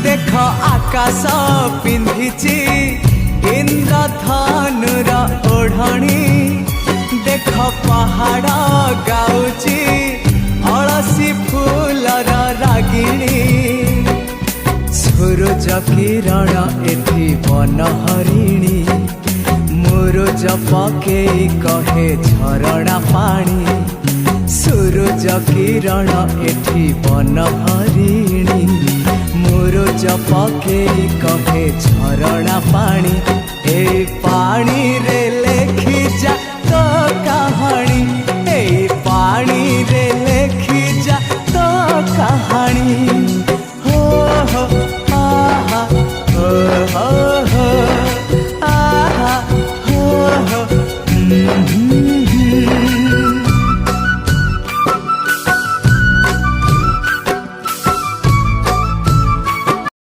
देख आकाश पिंधिची इंद्रधनुर ओढ़णी देख पहाड़ गाउची अलसी फूलर रागिणी सूरज किरण एठी बनहरिणी मुरुज पकेई कहे झरणा पानी सूरज किरण एठी बनहरिणी मुरुज पकेई कहे झरणा पानी ए पानी रे लेखी जा तो कहानी ए पानी रे